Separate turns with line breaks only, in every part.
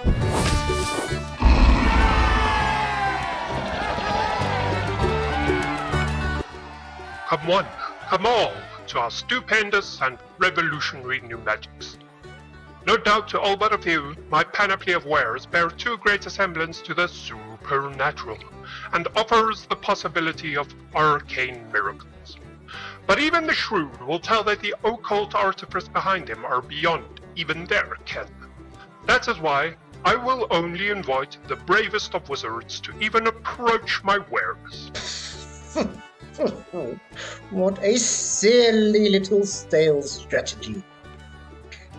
Come one, come all, to our stupendous and revolutionary new magics. No doubt to all but a few, my panoply of wares bear too great a semblance to the supernatural, and offers the possibility of arcane miracles. But even the shrewd will tell that the occult artifice behind him are beyond even their ken. That is why I will only invite the bravest of wizards to even approach my wares.
What a silly little stale strategy.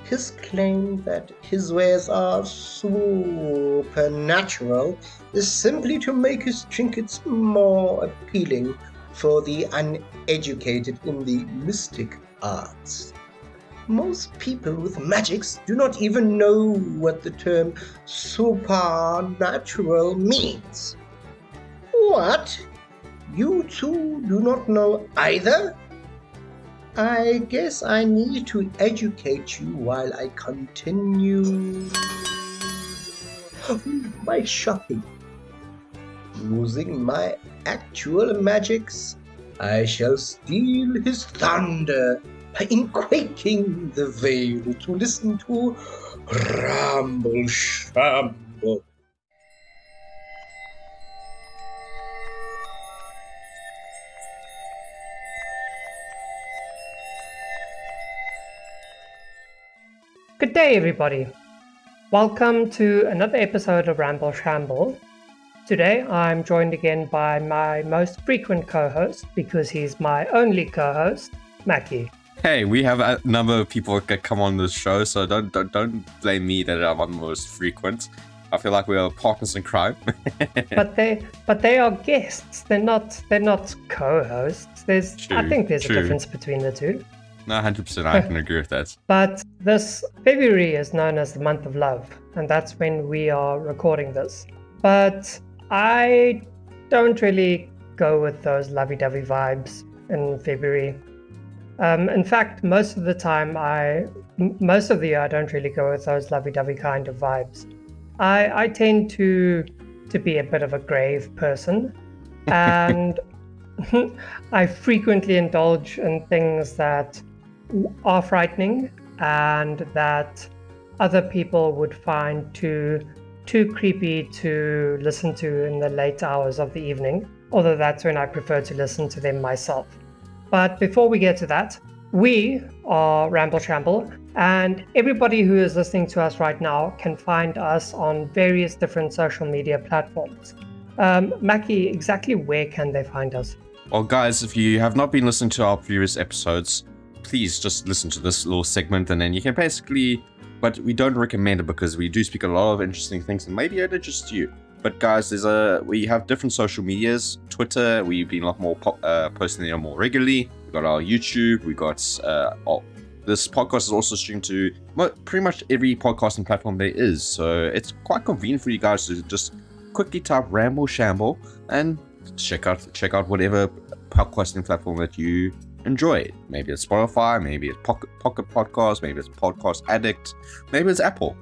His claim that his wares are supernatural is simply to make his trinkets more appealing for the uneducated in the mystic arts. Most people with magicks do not even know what the term supernatural means. What? You two do not know either? I guess I need to educate you while I continue my shopping. Using my actual magics, I shall steal his thunder by enquaking the veil to listen to Ramble Shamble.
Good day, everybody. Welcome to another episode of Ramble Shamble. Today I'm joined again by my most frequent co-host, because he's my only co-host, Mackie.
Hey, we have a number of people that come on this show, so don't blame me that I'm the most frequent. I feel like we are partners in crime.
but they are guests. They're not co-hosts. I think there's a difference between the two.
No, 100%, I can agree with that.
But this February is known as the month of love, and that's when we are recording this. But I don't really go with those lovey-dovey vibes in February. In fact, most of the year, I don't really go with those lovey-dovey kind of vibes. I tend to be a bit of a grave person, and I frequently indulge in things that are frightening and that other people would find too creepy to listen to in the late hours of the evening, although that's when I prefer to listen to them myself. But before we get to that, we are Ramble Shamble, and everybody who is listening to us right now can find us on various different social media platforms. Mackie, exactly where can they find us?
Well, guys, if you have not been listening to our previous episodes, please just listen to this little segment, and then you can basically, but we don't recommend it because we do speak a lot of interesting things, and maybe it'll interest you. But guys, we have different social medias. Twitter, we've been a lot more posting there more regularly. We got our YouTube. We got this podcast is also streamed to pretty much every podcasting platform there is. So it's quite convenient for you guys to just quickly type Ramble Shamble and check out whatever podcasting platform that you enjoy. Maybe it's Spotify, maybe it's Pocket Podcast, maybe it's Podcast Addict, maybe it's Apple.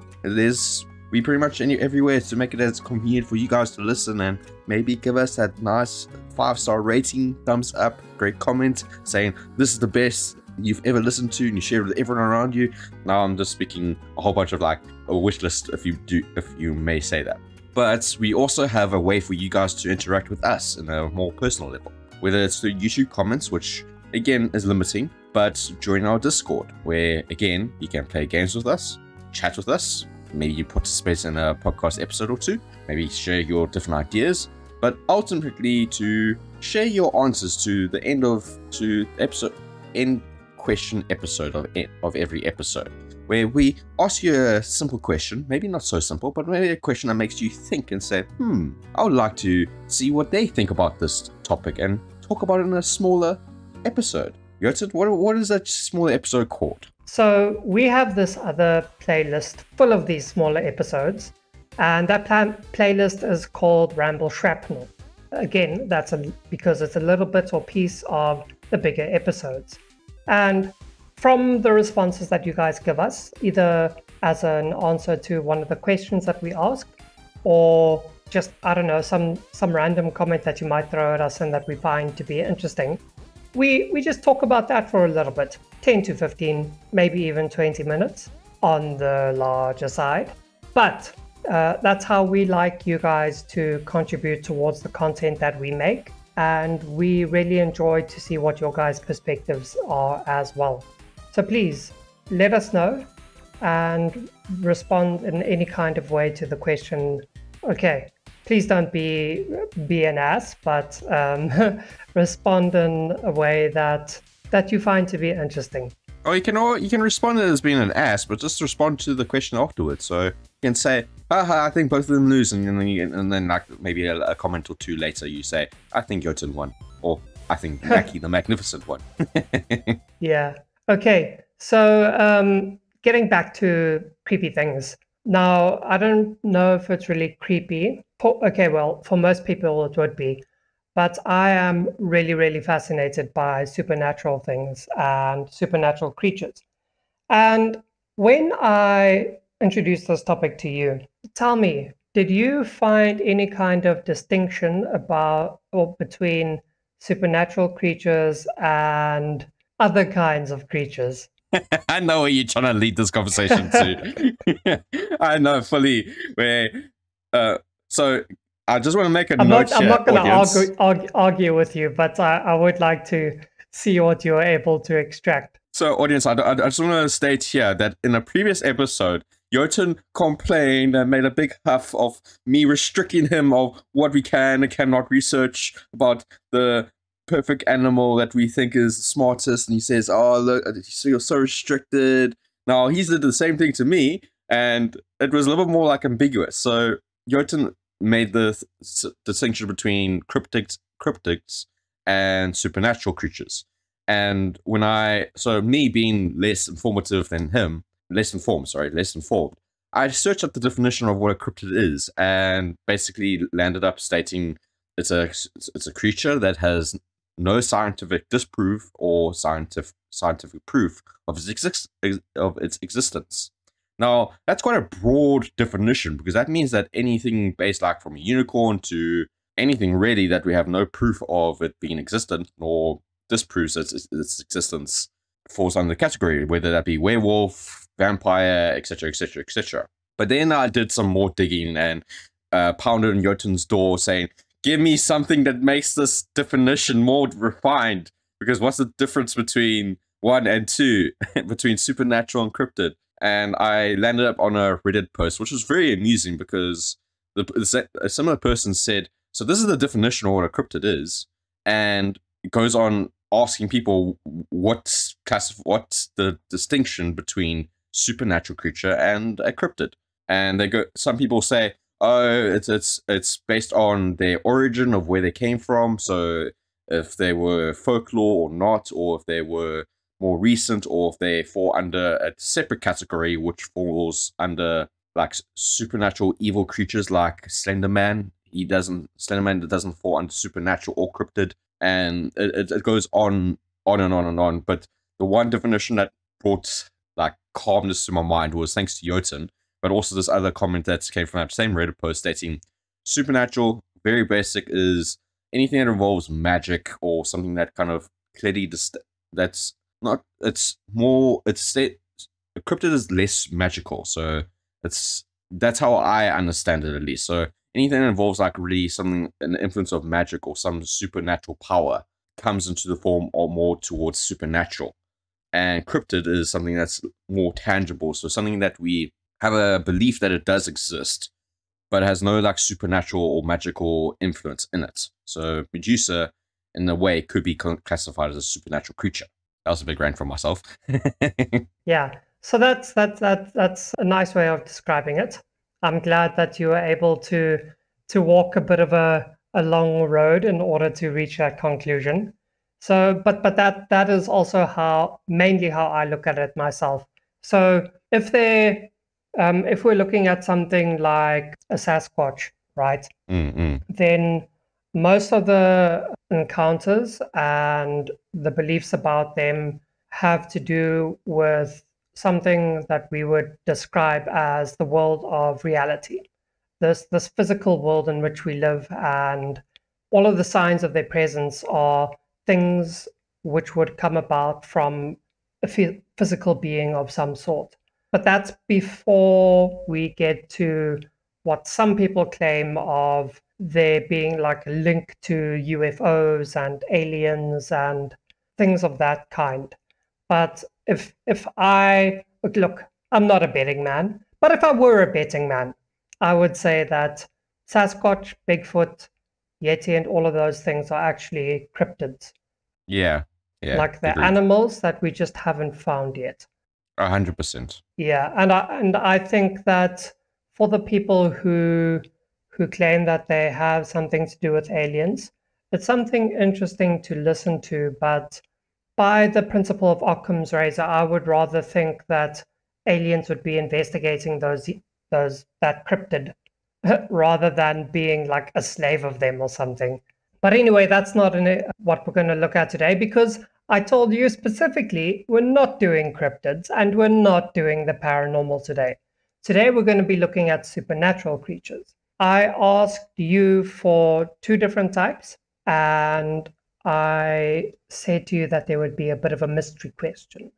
We pretty much everywhere to make it as convenient for you guys to listen, and maybe give us that nice 5-star rating, thumbs up, great comment saying this is the best you've ever listened to, and you share it with everyone around you. Now I'm just speaking a whole bunch of like a wish list, if you may say that. But we also have a way for you guys to interact with us in a more personal level, whether it's through YouTube comments, which again is limiting, but join our Discord, where again you can play games with us, chat with us, maybe you participate in a podcast episode or two, maybe share your different ideas, but ultimately to share your answers to the end question episode of every episode, where we ask you a simple question, maybe not so simple, but maybe a question that makes you think and say, I would like to see what they think about this topic and talk about it in a smaller episode. Jotun, what is that smaller episode called?
So we have this other playlist full of these smaller episodes, and that playlist is called Ramble Shrapnel. Again, that's because it's a little bit or piece of the bigger episodes. And from the responses that you guys give us, either as an answer to one of the questions that we asked, or just, I don't know, some random comment that you might throw at us and that we find to be interesting, we just talk about that for a little bit, 10 to 15, maybe even 20 minutes on the larger side. But that's how we like you guys to contribute towards the content that we make. And we really enjoy to see what your guys' perspectives are as well. So please let us know and respond in any kind of way to the question. Okay, please don't be an ass, but respond in a way that you find to be interesting.
Or you can respond as being an ass, but just respond to the question afterwards. So you can say, haha, I think both of them lose, and then like maybe a comment or two later you say, I think Jotun won, or I think Mackie the Magnificent won.
Yeah. Okay. So getting back to creepy things. Now, I don't know if it's really creepy. For most people it would be. But I am really, really fascinated by supernatural things and supernatural creatures. And when I introduced this topic to you, tell me, did you find any kind of distinction about or between supernatural creatures and other kinds of creatures?
I know where you're trying to lead this conversation to. I know fully where. So I just want to make a note here.
I'm not going to argue with you, but I would like to see what you're able to extract.
So, audience, I just want to state here that in a previous episode, Jotun complained and made a big huff of me restricting him of what we can and cannot research about the perfect animal that we think is the smartest. And he says, oh, look, you're so restricted. Now, he did the same thing to me, and it was a little bit more like ambiguous. So, Jotun made the distinction between cryptids and supernatural creatures. And me being less informed, I searched up the definition of what a cryptid is and basically landed up stating it's a creature that has no scientific disproof or scientific proof of its existence. Now, that's quite a broad definition, because that means that anything based like from a unicorn to anything really that we have no proof of it being existent nor disproves its existence falls under the category, whether that be werewolf, vampire, etc., etc., etc. But then I did some more digging and pounded on Jotun's door saying, give me something that makes this definition more refined, because what's the difference between 1 and 2, between supernatural and cryptid? And I landed up on a Reddit post, which was very amusing, because a similar person said, so this is the definition of what a cryptid is, and it goes on asking people what's the distinction between supernatural creature and a cryptid. And some people say, oh, it's based on their origin of where they came from, so if they were folklore or not, or if they were more recent, or if they fall under a separate category which falls under like supernatural evil creatures like Slenderman. Slenderman doesn't fall under supernatural or cryptid, and it goes on and on and on. But the one definition that brought like calmness to my mind was thanks to Jotun, but also this other comment that came from that same Reddit post stating supernatural, very basic, is anything that involves magic or something that kind of clearly that's not, it's more, a cryptid is less magical, so that's how I understand it, at least. So anything that involves like really something, an influence of magic or some supernatural power, comes into the form or more towards supernatural. And cryptid is something that's more tangible, so something that we have a belief that it does exist, but has no like supernatural or magical influence in it. So Medusa, in a way, could be classified as a supernatural creature. That was a big rant from myself.
Yeah, so that's a nice way of describing it. I'm glad that you were able to walk a bit of a long road in order to reach that conclusion. So, but that is also mainly how I look at it myself. So if we're looking at something like a Sasquatch, right? Then most of the encounters and the beliefs about them have to do with something that we would describe as the world of reality. This physical world in which we live, and all of the signs of their presence are things which would come about from a physical being of some sort. But that's before we get to what some people claim of there being like a link to UFOs and aliens and things of that kind. But if I look, I'm not a betting man, but if I were a betting man, I would say that Sasquatch, Bigfoot, Yeti, and all of those things are actually cryptids.
Yeah. Yeah.
Like the
agreed.
animals that we just haven't found yet.
100%.
Yeah, and I think that for the people who claim that they have something to do with aliens, it's something interesting to listen to, but by the principle of Occam's razor, I would rather think that aliens would be investigating that cryptid rather than being like a slave of them or something. But anyway, that's not what we're going to look at today, because I told you specifically we're not doing cryptids and we're not doing the paranormal today. Today we're going to be looking at supernatural creatures. I asked you for 2 different types, and I said to you that there would be a bit of a mystery question.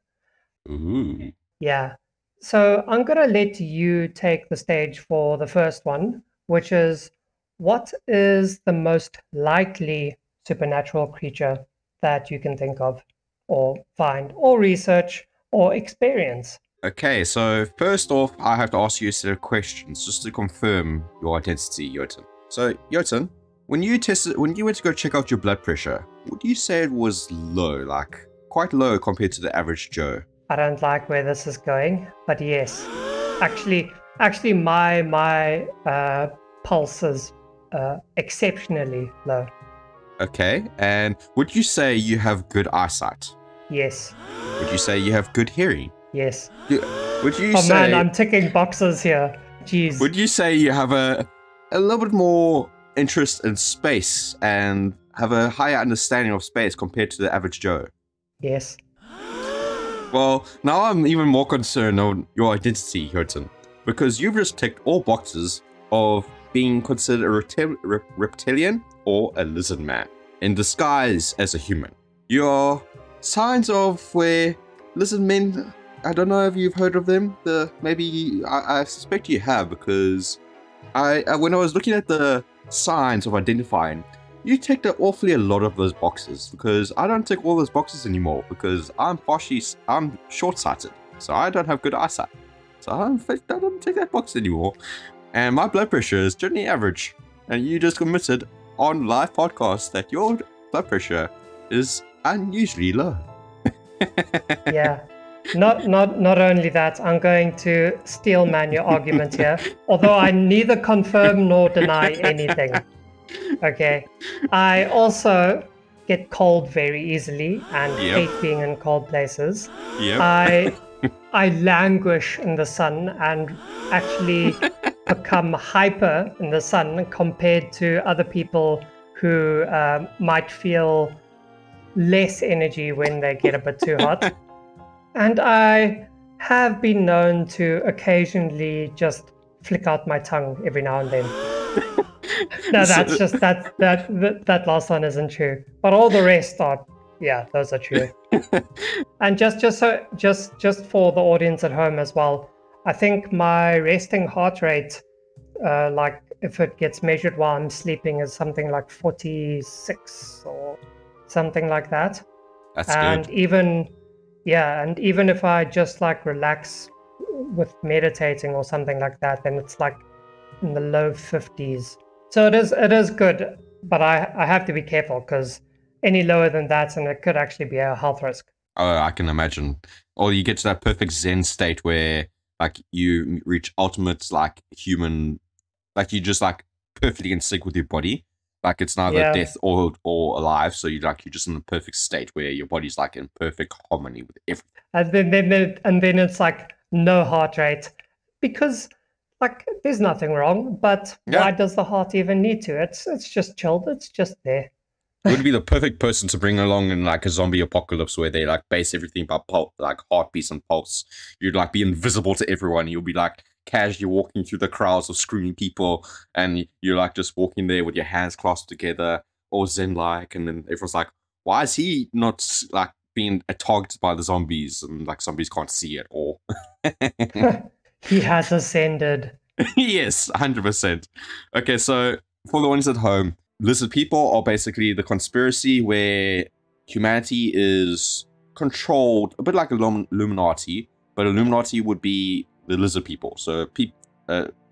Ooh.
Yeah. So I'm going to let you take the stage for the first one, which is, what is the most likely supernatural creature that you can think of, or find, or research, or experience?
Okay, so first off, I have to ask you a set of questions just to confirm your identity, Jotun. So, Jotun, when you went to go check out your blood pressure, would you say it was low, like quite low compared to the average Joe?
I don't like where this is going, but yes, actually, my pulse is exceptionally low.
Okay, and would you say you have good eyesight?
Yes.
Would you say you have good hearing?
Yes.
Would you
Oh
say?
man, I'm ticking boxes here. Jeez.
Would you say you have a little bit more interest in space and have a higher understanding of space compared to the average Joe?
Yes.
Well, now I'm even more concerned on your identity, Jotun, because you've just ticked all boxes of being considered a reptilian or a lizard man in disguise as a human. Your signs of where lizard men, I don't know if you've heard of them. I suspect you have, because when I was looking at the signs of identifying, you ticked awfully a lot of those boxes, because I don't tick all those boxes anymore because I'm short-sighted, so I don't have good eyesight. So I don't tick that box anymore. And my blood pressure is generally average. And you just admitted on live podcast that your blood pressure is unusually low.
Yeah. Not only that, I'm going to steel man your argument here, although I neither confirm nor deny anything. Okay. I also get cold very easily and hate being in cold places.
Yep.
I languish in the sun and actually become hyper in the sun compared to other people who might feel less energy when they get a bit too hot. And I have been known to occasionally just flick out my tongue every now and then. No, that's just that last one isn't true. But all the rest are, yeah, those are true. And just for the audience at home as well, I think my resting heart rate, like if it gets measured while I'm sleeping, is something like 46 or something like that.
That's
and
good.
Even if I just like relax with meditating or something like that, then it's like in the low 50s. So it is good, but I have to be careful, because any lower than that, and it could actually be a health risk.
Oh, I can imagine. Or you get to that perfect Zen state where like you reach ultimate like human, like you just like perfectly in sync with your body. Like it's neither death or alive. So you're just in the perfect state where your body's like in perfect harmony with everything.
And then it's like no heart rate, because like there's nothing wrong. But why does the heart even need to? It's just chilled. It's just there.
would be the perfect person to bring along in like a zombie apocalypse where they like base everything by like heartbeats and pulse. You'd like be invisible to everyone. You'll be like casually walking through the crowds of screaming people, and you're like just walking there with your hands clasped together, all zen-like, and then everyone's like, why is he not like being targeted by the zombies? And like zombies can't see it all.
He has ascended.
Yes, 100%. Okay, so for the ones at home, lizard people are basically the conspiracy where humanity is controlled, a bit like Illuminati, but Illuminati would be the lizard people. So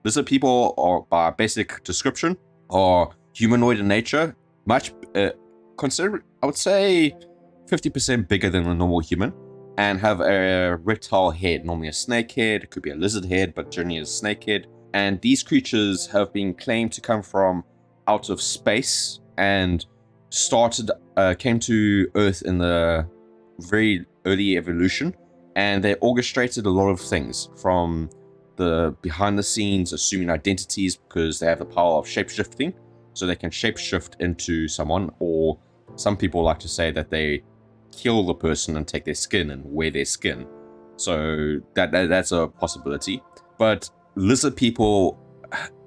lizard people are, by basic description, are humanoid in nature, much consider, I would say 50% bigger than a normal human, and have a reptile head, normally a snake head. It could be a lizard head, but generally a snake head. And these creatures have been claimed to come from out of space and came to Earth in the very early evolution, and they orchestrated a lot of things from the behind the scenes, assuming identities because they have the power of shapeshifting, so they can shapeshift into someone, or some people like to say that they kill the person and take their skin and wear their skin. So that's a possibility. But lizard people,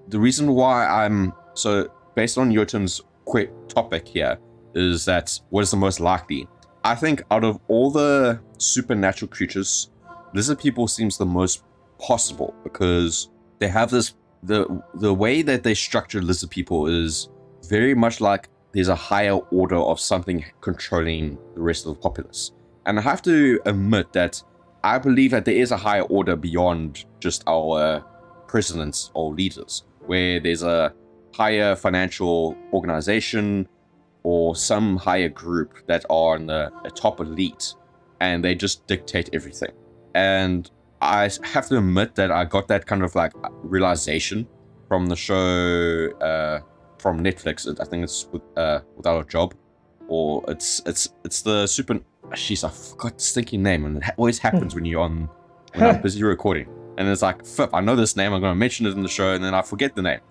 the reason why I'm so based on Jotun's quick topic here is that what is the most likely? I think out of all the supernatural creatures, lizard people seems the most possible because they have this, the way that they structure lizard people is very much like there's a higher order of something controlling the rest of the populace. And I have to admit that I believe that there is a higher order beyond just our presidents or leaders, where there's a higher financial organization or some higher group that are in the top elite, and they just dictate everything. And I have to admit that I got that kind of like realization from the show from Netflix. I think it's Without a Job, or it's the super. Jeez, I forgot the stinking name, and it always happens when I'm busy recording. And it's like, Pfff, I know this name. I'm going to mention it in the show, and then I forget the name.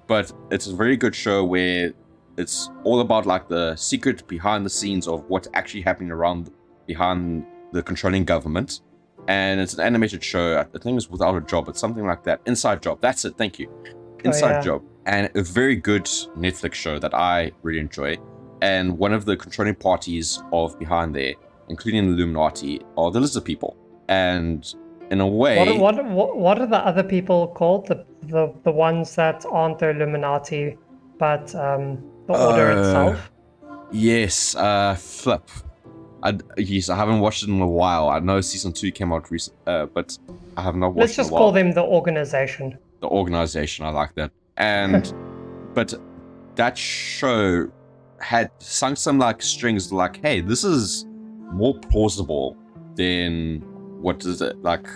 But it's a very good show where it's all about like the secret behind the scenes of what's actually happening behind the controlling government. And it's an animated show. I think it's Without a Job. It's something like that. Inside Job. That's it. Thank you. Inside Job. And a very good Netflix show that I really enjoy. And one of the controlling parties of behind there, including the Illuminati, are the lizard people. And in a way,
what are the other people called? The ones that aren't the Illuminati, but the Order itself?
Yes, Pfff. Yes, I haven't watched it in a while. I know season 2 came out recently, but I have not watched it.
Let's just call them the organization.
The organization, I like that. And but that show had sung some like strings like, hey, this is more plausible than what is it like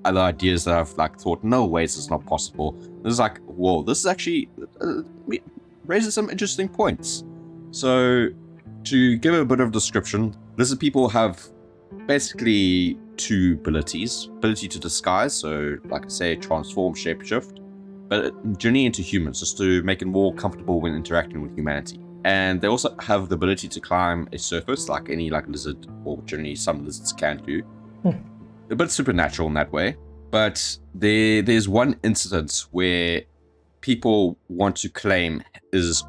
other ideas that I've like thought, no ways, it's not possible. This is like, whoa, this is actually raises some interesting points. So to give a bit of description, lizard people have basically two abilities. Ability to disguise, so like I say, transform, shapeshift, but journey into humans just to make it more comfortable when interacting with humanity. And they also have the ability to climb a surface like any like lizard, or generally some lizards can do. A bit supernatural in that way. But there's one incident where people want to claim this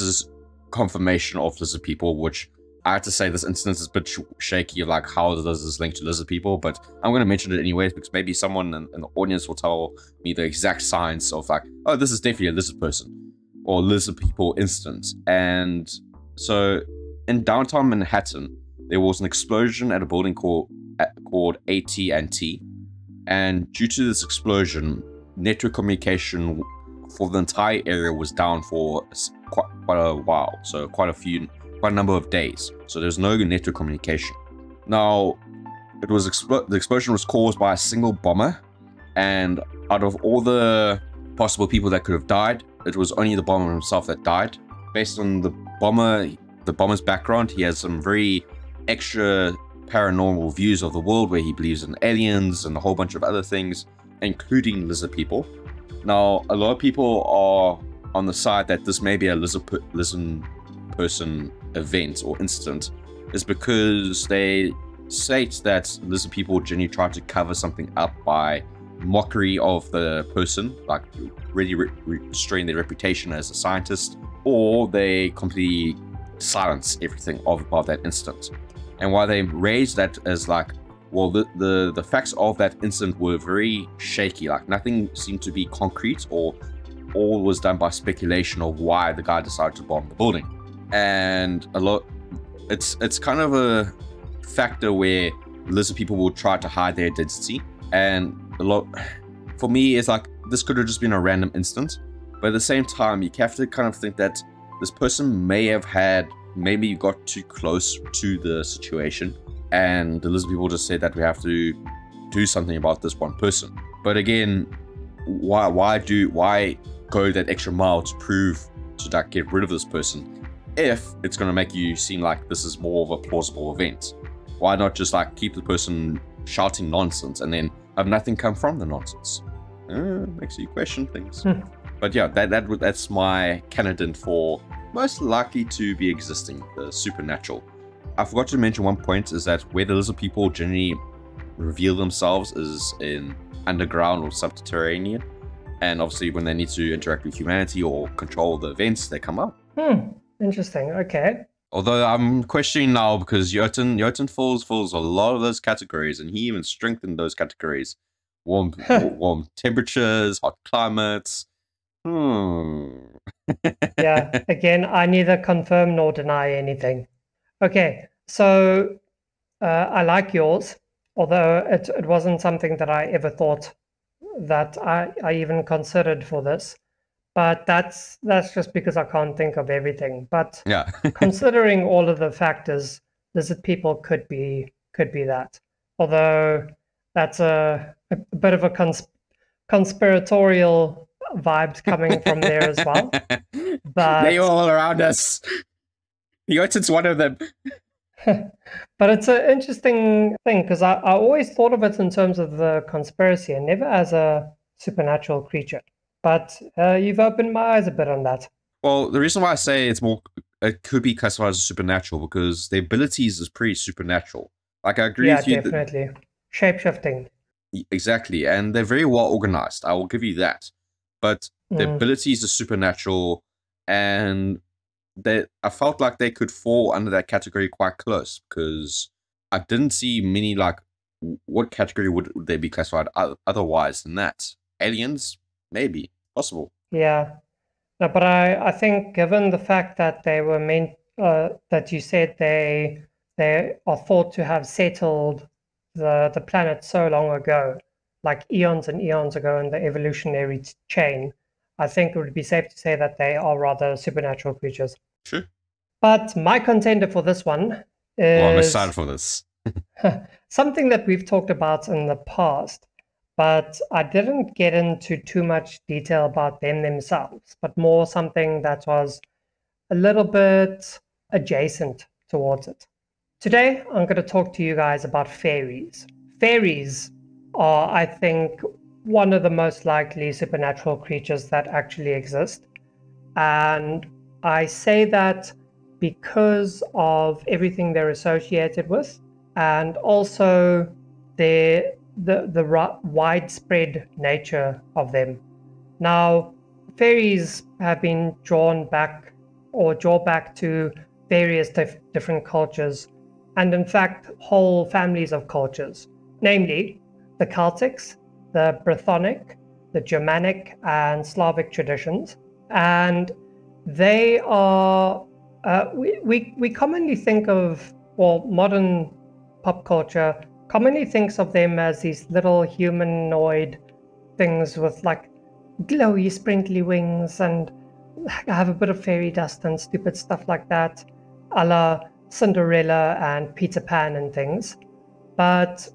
is confirmation of lizard people, which I have to say this incident is a bit shaky, like how does this link to lizard people, but I'm going to mention it anyways because maybe someone in the audience will tell me the exact science of like, oh, this is definitely a lizard person or lizard people incident. And so in downtown Manhattan, there was an explosion at a building called AT&T, and due to this explosion, network communication for the entire area was down for quite a while, so quite a number of days. So there's no network communication. Now, the explosion was caused by a single bomber, and out of all the possible people that could have died, it was only the bomber himself that died. Based on the bomber's background, he has some very extra paranormal views of the world where he believes in aliens and a whole bunch of other things, including lizard people. Now, a lot of people are on the side that this may be a lizard person person event or incident is because they state that lizard people generally try to cover something up by mockery of the person, like really destroying their reputation as a scientist, or they completely silence everything about that incident. And while they raise that as like, well, the facts of that incident were very shaky, like nothing seemed to be concrete, or all was done by speculation of why the guy decided to bomb the building. And it's kind of a factor where lizard people will try to hide their identity, and for me it's like this could have just been a random incident, but at the same time you have to kind of think that this person maybe got too close to the situation, and the lizard people just said that we have to do something about this one person. But again, why go that extra mile to like get rid of this person if it's going to make you seem like this is more of a plausible event? Why not just like keep the person shouting nonsense and then have nothing come from the nonsense? Makes you question things. But yeah, that's my candidate for most likely to be existing, the supernatural. I forgot to mention one point, is that where the lizard people generally reveal themselves is in underground or subterranean, and obviously when they need to interact with humanity or control the events, they come up.
Interesting. Okay.
Although I'm questioning now because Jotun falls a lot of those categories, and he even strengthened those categories. Warm temperatures, hot climates.
Yeah, again, I neither confirm nor deny anything. Okay, so I like yours, although it wasn't something that I ever thought that I even considered for this. But that's just because I can't think of everything. But
Yeah.
considering all of the factors, lizard people could be that. Although that's a bit of a conspiratorial vibes coming from there as well. But
They're all around us. Jotun's one of them.
But it's an interesting thing because I always thought of it in terms of the conspiracy and never as a supernatural creature. But you've opened my eyes a bit on that.
Well, the reason why I say it could be classified as supernatural because the abilities is pretty supernatural. Like I agree with you.
Yeah, definitely. Shape-shifting.
Exactly, and they're very well organized. I will give you that. But the abilities are supernatural, and I felt like they could fall under that category quite close because I didn't see many, like, what category would they be classified otherwise than that? Aliens? Maybe. Possible.
Yeah. No, but I think given the fact that they were that you said they are thought to have settled the planet so long ago, like eons and eons ago in the evolutionary chain, I think it would be safe to say that they are rather supernatural creatures.
Sure.
But my contender for this one is...
Well, I'm excited for this.
something that we've talked about in the past, but I didn't get into too much detail about them themselves, but more something that was a little bit adjacent towards it. Today, I'm going to talk to you guys about fairies. Fairies are, I think, one of the most likely supernatural creatures that actually exist. And I say that because of everything they're associated with, and also the widespread nature of them. Now, fairies have been drawn back to various different cultures, and in fact, whole families of cultures, namely the Celtics, the Brythonic, the Germanic, and Slavic traditions. And they are, we commonly think of, well, modern pop culture commonly thinks of them as these little humanoid things with like glowy, sprinkly wings and have a bit of fairy dust and stupid stuff like that, a la Cinderella and Peter Pan and things. But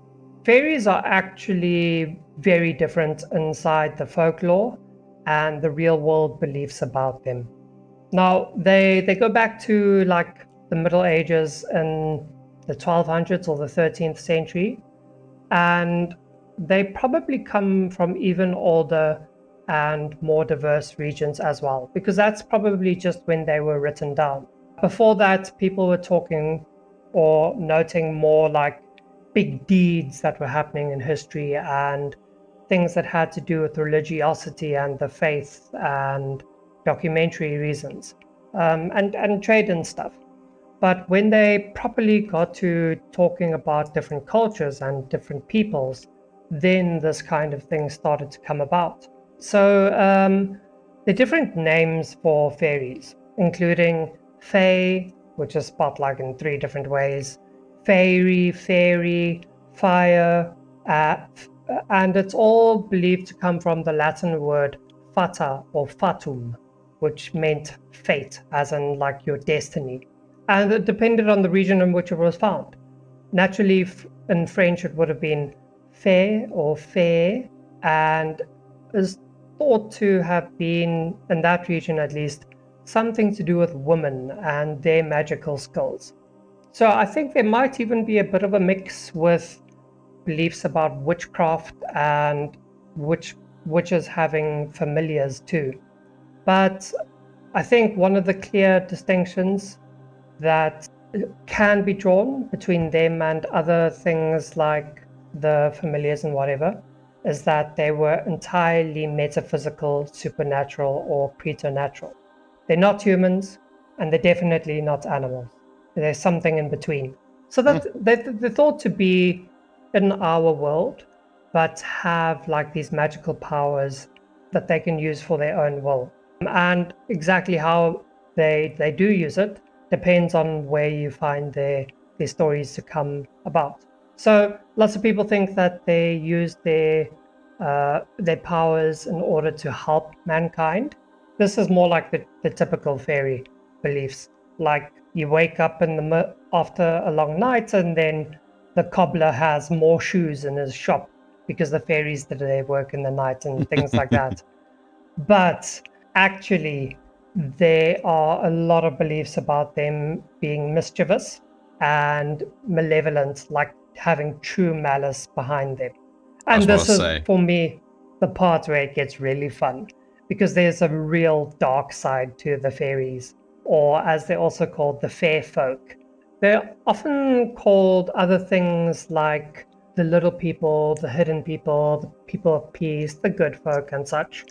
fairies are actually very different inside the folklore and the real world beliefs about them. Now, they go back to like the Middle Ages and the 1200s or the 13th century, and they probably come from even older and more diverse regions as well, because that's probably just when they were written down. Before that, people were talking or noting more like big deeds that were happening in history and things that had to do with religiosity and the faith and documentary reasons, and trade and stuff. But when they properly got to talking about different cultures and different peoples, then this kind of thing started to come about. So the different names for fairies, including Fae, which is spelled like in 3 different ways, fairy, fire, and it's all believed to come from the Latin word fata or fatum, which meant fate, as in like your destiny. And it depended on the region in which it was found. Naturally, in French, it would have been fair or fair, and is thought to have been, in that region at least, something to do with women and their magical skills. So I think there might even be a bit of a mix with beliefs about witchcraft and witches having familiars too. But I think one of the clear distinctions that can be drawn between them and other things like the familiars and whatever is that they were entirely metaphysical, supernatural, or preternatural. They're not humans, and they're definitely not animals. There's something in between. So that they're thought to be in our world, but have like these magical powers that they can use for their own will. And exactly how they do use it depends on where you find their stories to come about. So lots of people think that they use their powers in order to help mankind. This is more like the typical fairy beliefs. Like you wake up after a long night, and then the cobbler has more shoes in his shop because the fairies did their work in the night and things like that. But actually, there are a lot of beliefs about them being mischievous and malevolent, like having true malice behind them. And this is, for me, the part where it gets really fun, because there's a real dark side to the fairies, or as they're also called, the fair folk. They're often called other things like the little people, the hidden people, the people of peace, the good folk, and such.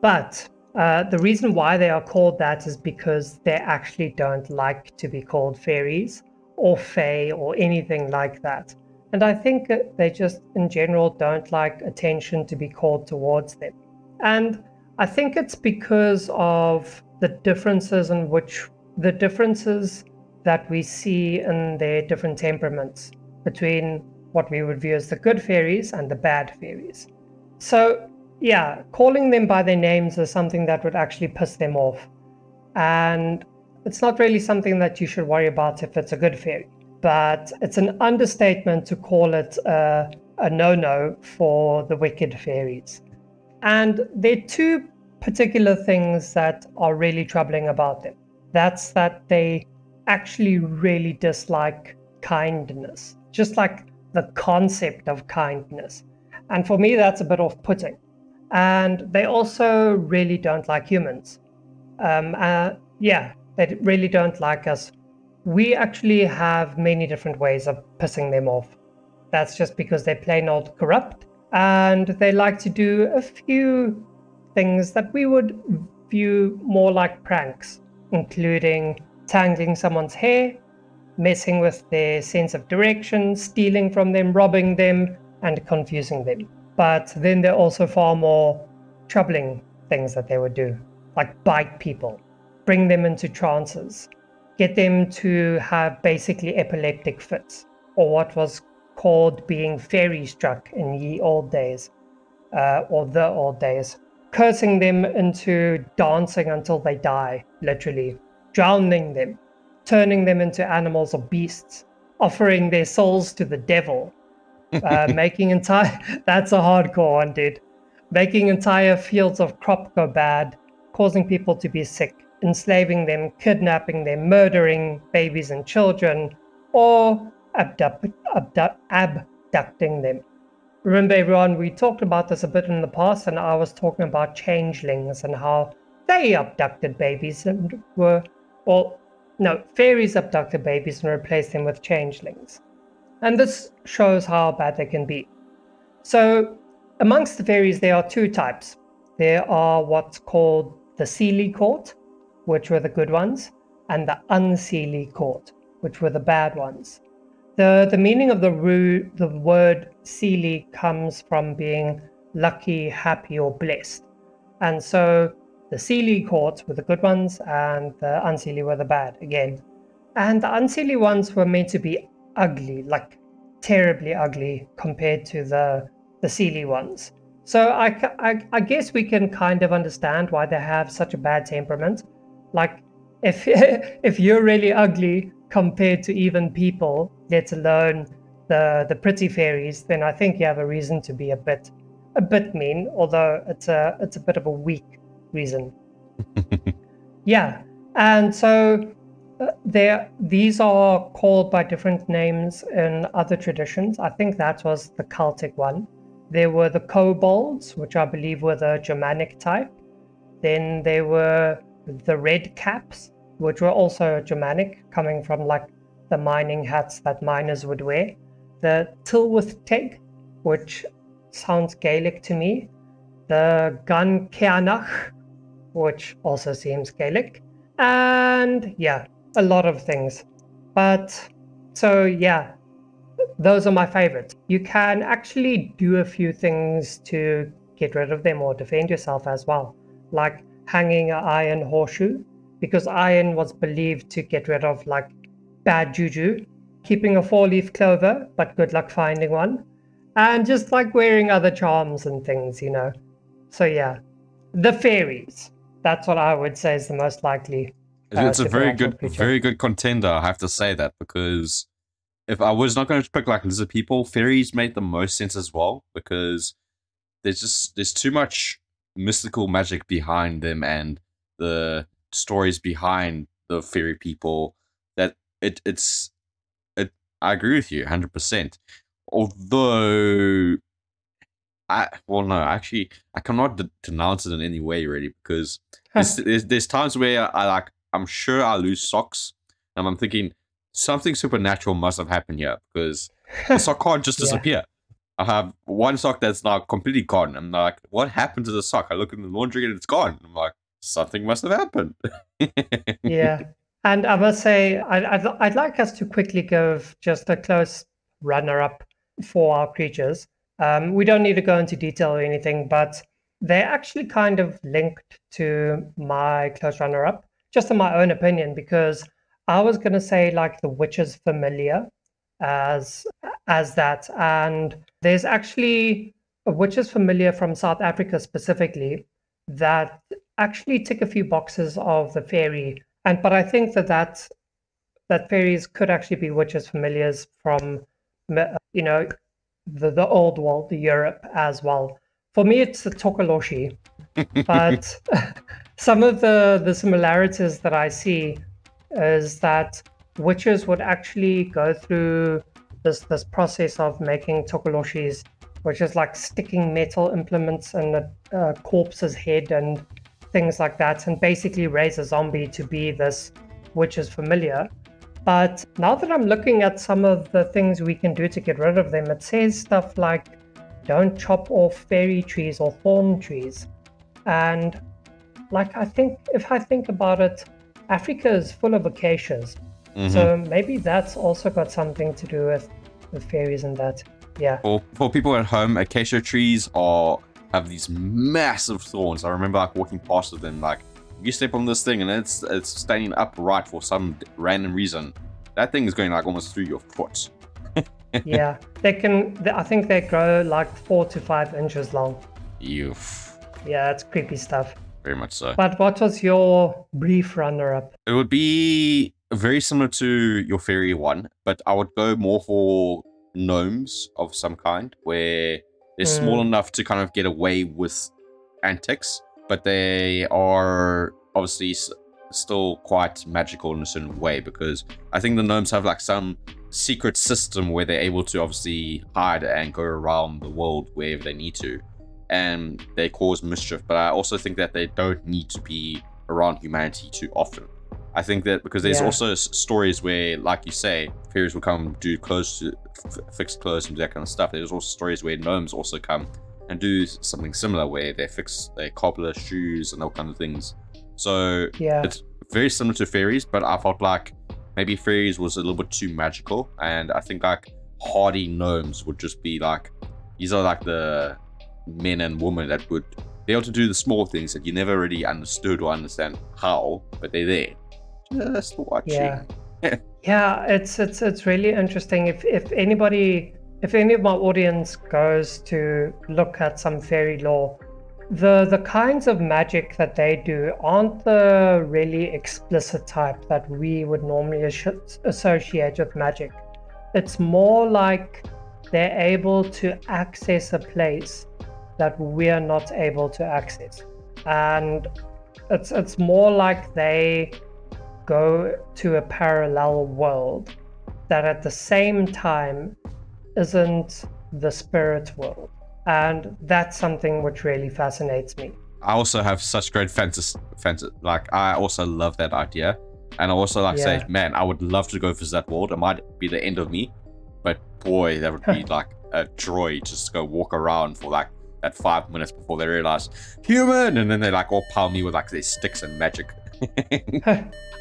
But the reason why they are called that is because they actually don't like to be called fairies or fae or anything like that. And I think they just in general don't like attention to be called towards them. And I think it's because of the differences that we see in their different temperaments between what we would view as the good fairies and the bad fairies. So yeah, calling them by their names is something that would actually piss them off. And it's not really something that you should worry about if it's a good fairy. But it's an understatement to call it a no-no for the wicked fairies. And there are 2 particular things that are really troubling about them. That's that they actually really dislike kindness, just like the concept of kindness. And for me, that's a bit off-putting. And they also really don't like humans. They really don't like us. We actually have many different ways of pissing them off. That's just because they're plain old corrupt, and they like to do a few things that we would view more like pranks, including tangling someone's hair, messing with their sense of direction, stealing from them, robbing them, and confusing them. But then there are also far more troubling things that they would do, like bite people, bring them into trances, get them to have basically epileptic fits, or what was called being fairy struck in ye old days, or the old days, cursing them into dancing until they die, literally, drowning them, turning them into animals or beasts, offering their souls to the devil, making that's a hardcore one, dude. Making entire fields of crop go bad, causing people to be sick, enslaving them, kidnapping them, murdering babies and children, or abducting them. Remember, everyone, we talked about this a bit in the past, and I was talking about changelings and how they abducted babies and were, well, No, fairies abducted babies and replaced them with changelings. And this shows how bad they can be. So, amongst the fairies, there are two types. There are what's called the Seelie court, which were the good ones, and the unseelie court, which were the bad ones. The meaning of the word Seelie comes from being lucky, happy, or blessed. And so the Seelie courts were the good ones, and the unseelie were the bad again. And the unseelie ones were meant to be ugly, like terribly ugly compared to the Seelie ones. So I guess we can kind of understand why they have such a bad temperament. Like if if you're really ugly compared to even people, let alone the pretty fairies, then I think you have a reason to be a bit mean, although it's a bit of a weak reason. Yeah, and so these are called by different names in other traditions. I think that was the Celtic one. There were the kobolds, which I believe were the Germanic type. Then there were the red caps, which were also Germanic, coming from like the mining hats that miners would wear. The Tilwith Teg, which sounds Gaelic to me. The Gun Ceannach, which also seems Gaelic. And yeah, a lot of things. But so yeah, those are my favorites. You can actually do a few things to get rid of them or defend yourself as well, like hanging an iron horseshoe, because iron was believed to get rid of like bad juju, keeping a 4-leaf clover, but good luck finding one, and just like wearing other charms and things, you know. So yeah, the fairies. That's what I would say is the most likely.
It's a very good contender, I have to say that, because if I was not going to pick like lizard people, fairies made the most sense as well, because there's too much mystical magic behind them and the stories behind the fairy people that I agree with you 100%. Although I cannot denounce it in any way really, because there's times where I'm sure I lose socks and I'm thinking something supernatural must have happened here, because the sock can't just disappear. I have one sock that's now completely gone. I'm like, what happened to the sock? I look in the laundry and it's gone. I'm like, something must have happened.
Yeah. And I must say, I'd like us to quickly give just a close runner-up for our creatures. We don't need to go into detail or anything, but they're actually kind of linked to my close runner-up, just in my own opinion, because I was going to say like the witch's familiar as that. And there's actually a witch's familiar from South Africa specifically that actually tick a few boxes of the fairy. But I think that fairies could actually be witches' familiars from, you know, the old world, the Europe as well. For me, it's the Tokoloshi, but some of the similarities that I see is that witches would actually go through this process of making Tokoloshis, which is like sticking metal implements in a corpse's head and things like that, and basically raise a zombie to be this witch's familiar. But now that I'm looking at some of the things we can do to get rid of them, it says stuff like don't chop off fairy trees or thorn trees. And like if I think about it, Africa is full of acacias. Mm-hmm. So maybe that's also got something to do with fairies and that. Yeah.
For people at home, acacia trees have these massive thorns. I remember like walking past them, like you step on this thing and it's standing upright for some random reason. That thing is going like almost through your foot.
Yeah, I think they grow like 4 to 5 inches long.
Oof.
Yeah, it's creepy stuff.
Very much so.
But what was your brief runner-up?
It would be very similar to your fairy one, but I would go more for gnomes of some kind, where they're small enough to kind of get away with antics, but they are obviously still quite magical in a certain way, because I think the gnomes have like some secret system where they're able to obviously hide and go around the world wherever they need to, and they cause mischief. But I also think that they don't need to be around humanity too often. I think that because there's
Yeah.
also stories where, like you say, fairies will come do clothes, fix clothes and do that kind of stuff. There's also stories where gnomes also come and do something similar, where they fix their cobbler shoes and all kind of things. So
Yeah.
it's very similar to fairies, but I felt like maybe fairies was a little bit too magical, and I think like hardy gnomes would just be like, these are like the men and women that would be able to do the small things that you never really understood or understand how, but they're there. Just watching.
Yeah. Yeah, it's really interesting. If any of my audience goes to look at some fairy lore, the kinds of magic that they do aren't the really explicit type that we would normally associate with magic. It's more like they're able to access a place that we're not able to access, and it's more like they go to a parallel world that at the same time isn't the spirit world, and that's something which really fascinates me.
I also have such great fantasy. Like, I also love that idea, and I also like say, man, I would love to go visit that world. It might be the end of me, but boy, that would be like a joy just to go walk around for like that 5 minutes before they realize human, and then they like all pile me with like their sticks and magic.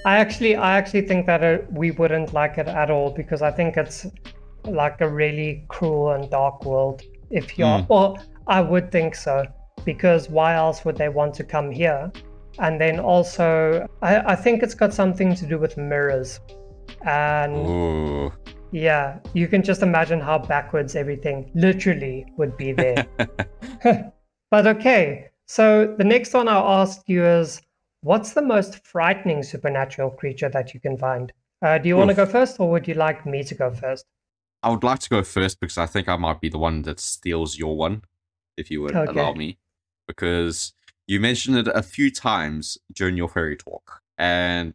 I actually think that we wouldn't like it at all, because I think it's like a really cruel and dark world. If you're, well, I would think so, because why else would they want to come here? And then also, I think it's got something to do with mirrors, and
Ooh.
yeah, you can just imagine how backwards everything literally would be there. But okay, so the next one I'll ask you is, what's the most frightening supernatural creature that you can find? Do you want to go first, or would you like me to go first?
I would like to go first because I think I might be the one that steals your one, if you would allow me. Because you mentioned it a few times during your fairy talk, and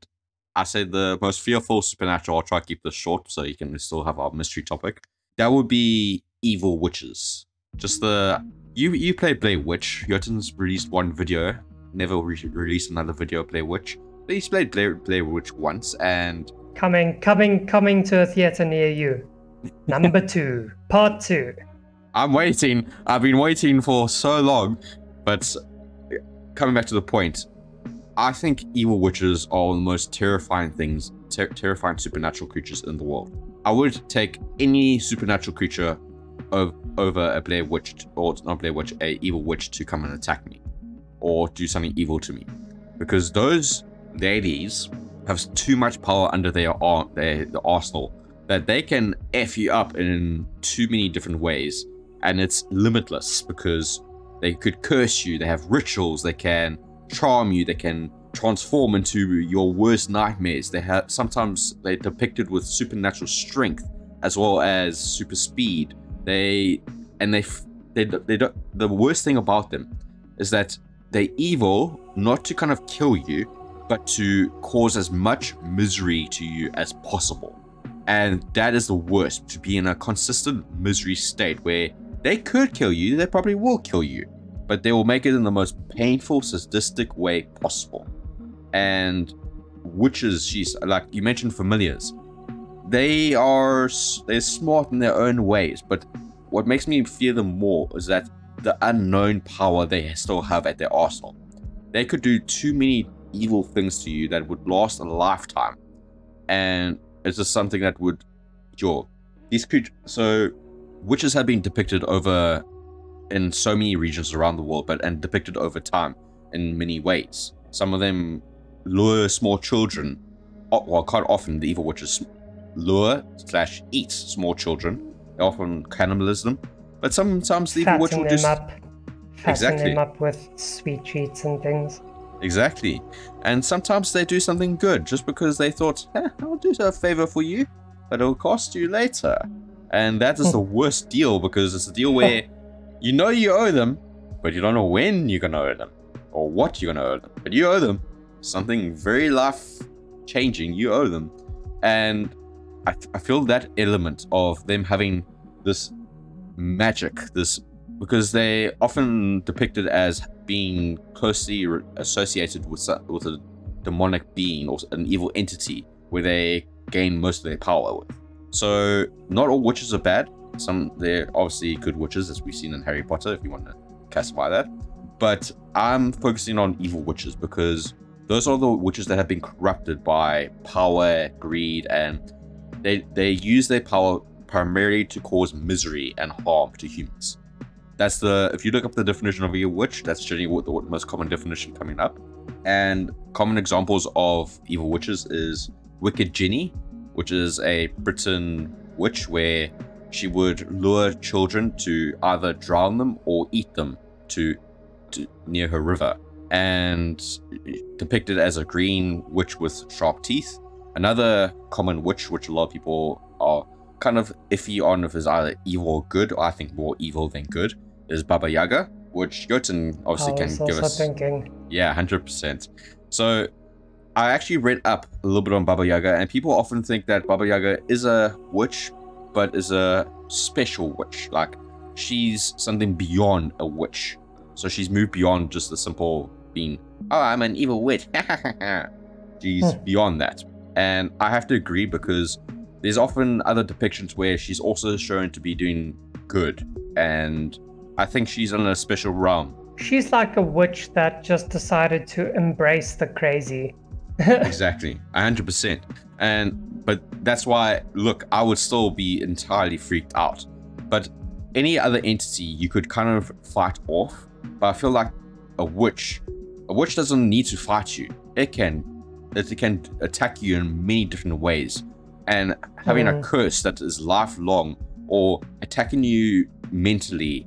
I said the most fearful supernatural. I'll try to keep this short so you can still have our mystery topic. That would be evil witches. Just the you played Blair Witch. Jotun's released one video, never released another video. Blair Witch. But he's played Blair Witch once, and
coming to a theater near you. Number 2, part 2.
I'm waiting. I've been waiting for so long. But coming back to the point, I think evil witches are the most terrifying things, terrifying supernatural creatures in the world. I would take any supernatural creature over a Blair Witch, or not Blair Witch, a evil witch to come and attack me, or do something evil to me, because those ladies have too much power under their arsenal that they can F you up in too many different ways, and it's limitless, because they could curse you, they have rituals, they can charm you, they can transform into your worst nightmares. Sometimes they're depicted with supernatural strength as well as super speed. The worst thing about them is that they're evil not to kind of kill you, but to cause as much misery to you as possible. And that is the worst, to be in a consistent misery state where they could kill you, they probably will kill you, but they will make it in the most painful, sadistic way possible. And witches, like you mentioned, familiars, they're smart in their own ways, but what makes me fear them more is that the unknown power they still have at their arsenal. They could do too many evil things to you that would last a lifetime, and it's just something that would cure these creatures. So witches have been depicted over in so many regions around the world, and depicted over time in many ways. Some of them lure small children. Well, quite often the evil witches lure/eat small children. They often cannibalize them, but sometimes the evil witch will just
fatten them up with sweet treats and things.
Exactly. And sometimes they do something good just because they thought, I'll do a favor for you, but it'll cost you later. And that is the worst deal, because it's a deal where you know you owe them, but you don't know when you're going to owe them or what you're going to owe them. But you owe them something very life-changing. You owe them. And I feel that element of them having this magic, because they're often depicted as being closely associated with a demonic being or an evil entity where they gain most of their power with. So not all witches are bad. They're obviously good witches, as we've seen in Harry Potter, if you want to classify that. But I'm focusing on evil witches because those are the witches that have been corrupted by power, greed, and they use their power primarily to cause misery and harm to humans. If you look up the definition of a witch, that's generally what the most common definition coming up. And common examples of evil witches is Wicked Ginny, which is a Britain witch where she would lure children to either drown them or eat them to near her river, and depicted as a green witch with sharp teeth. Another common witch, which a lot of people are kind of iffy on if it's either evil or good, or I think more evil than good, is Baba Yaga, which Jotun obviously can give us. Thinking. Yeah, 100%. So I actually read up a little bit on Baba Yaga, and people often think that Baba Yaga is a witch, but is a special witch. Like, she's something beyond a witch. So she's moved beyond just the simple being, oh, I'm an evil witch. She's beyond that. And I have to agree, because there's often other depictions where she's also shown to be doing good. And I think she's in a special realm.
She's like a witch that just decided to embrace the crazy.
Exactly, 100%. But that's why, look, I would still be entirely freaked out. But any other entity you could kind of fight off. But I feel like a witch doesn't need to fight you. It can attack you in many different ways. And having a curse that is lifelong or attacking you mentally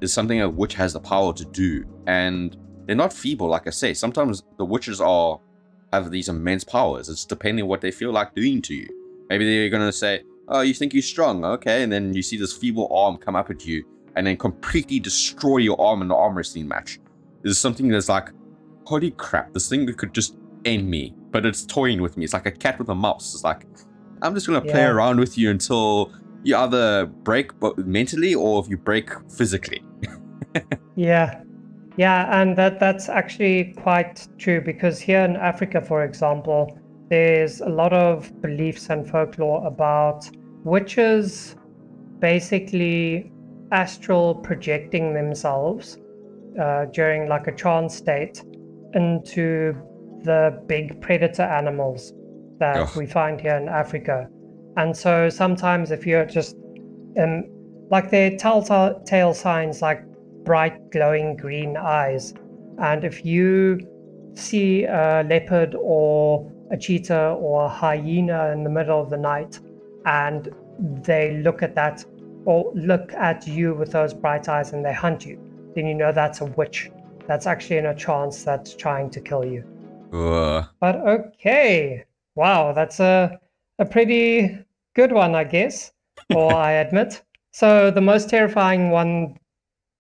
is something a witch has the power to do. And they're not feeble, like I say. Sometimes the witches have these immense powers. It's depending on what they feel like doing to you. Maybe they're going to say, oh, you think you're strong, okay, and then you see this feeble arm come up at you and then completely destroy your arm in an arm wrestling match. There's something that's like, holy crap, this thing could just end me, but it's toying with me. It's like a cat with a mouse. It's like, I'm just going to play around with you until you either break mentally or if you break physically.
Yeah, and that's actually quite true, because here in Africa, for example, there's a lot of beliefs and folklore about witches basically astral projecting themselves during like a trance state into the big predator animals that we find here in Africa. And so sometimes if you're just like their telltale signs, like bright glowing green eyes, and if you see a leopard or a cheetah or a hyena in the middle of the night and they look at that or look at you with those bright eyes and they hunt you, then you know that's a witch that's actually in a trance that's trying to kill you. But okay, wow, that's a pretty good one, I guess, or I admit. So the most terrifying one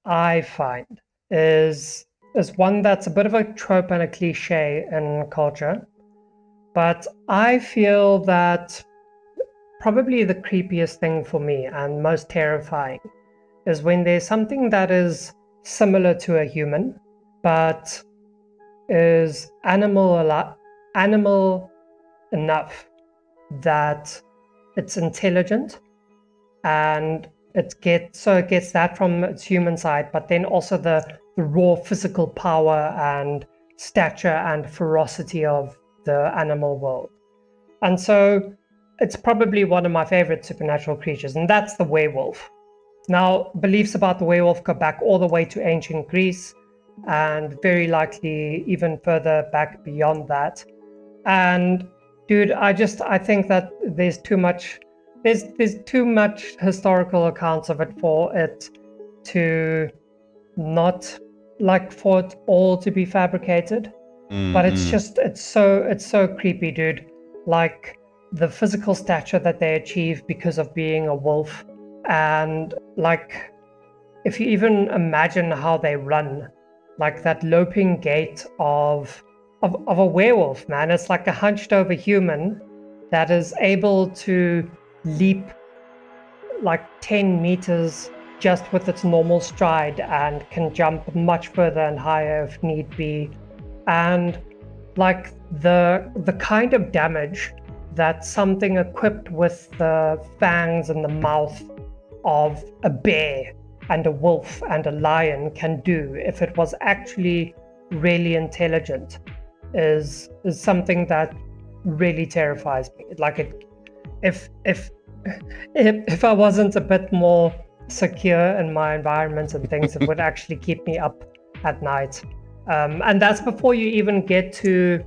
I find is one that's a bit of a trope and a cliche in culture, but I feel that probably the creepiest thing for me and most terrifying is when there's something that is similar to a human, but is animal enough that it's intelligent, and it gets that from its human side, but then also the raw physical power and stature and ferocity of the animal world. And so it's probably one of my favorite supernatural creatures, and that's the werewolf. Now, beliefs about the werewolf go back all the way to ancient Greece, and very likely even further back beyond that. And dude, I think that there's too much historical accounts of it for it to not, like, for it all to be fabricated. But it's so creepy, dude. Like the physical stature that they achieve because of being a wolf, and like if you even imagine how they run, like that loping gait of a werewolf, man. It's like a hunched over human that is able to leap like 10 meters just with its normal stride and can jump much further and higher if need be. And like the kind of damage that something equipped with the fangs and the mouth of a bear and a wolf and a lion can do if it was actually really intelligent is something that really terrifies me. Like if I wasn't a bit more secure in my environment and things, it would actually keep me up at night. And that's before you even get to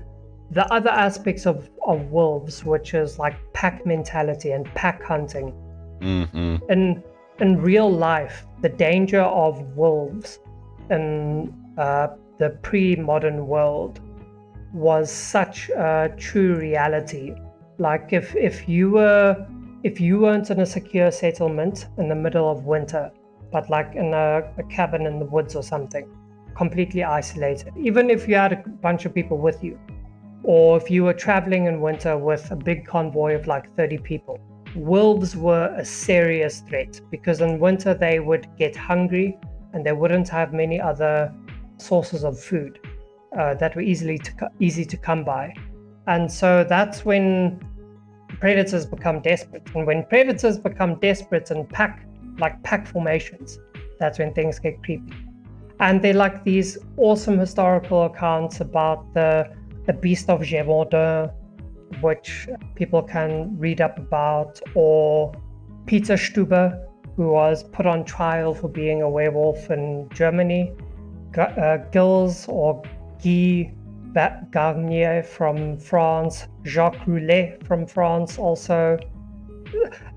the other aspects of wolves, which is like pack mentality and pack hunting.
Mm-hmm.
In real life, the danger of wolves in the pre-modern world was such a true reality. Like if you weren't in a secure settlement in the middle of winter, but like in a cabin in the woods or something, completely isolated, even if you had a bunch of people with you, or if you were traveling in winter with a big convoy of like 30 people, wolves were a serious threat, because in winter they would get hungry and they wouldn't have many other sources of food that were easy to come by. And so that's when predators become desperate. And when predators become desperate and pack formations, that's when things get creepy. And they're like these awesome historical accounts about the Beast of Gévaudan, which people can read up about, or Peter Stuber, who was put on trial for being a werewolf in Germany, Gilles or Guy Garnier from France, Jacques Roulet from France also.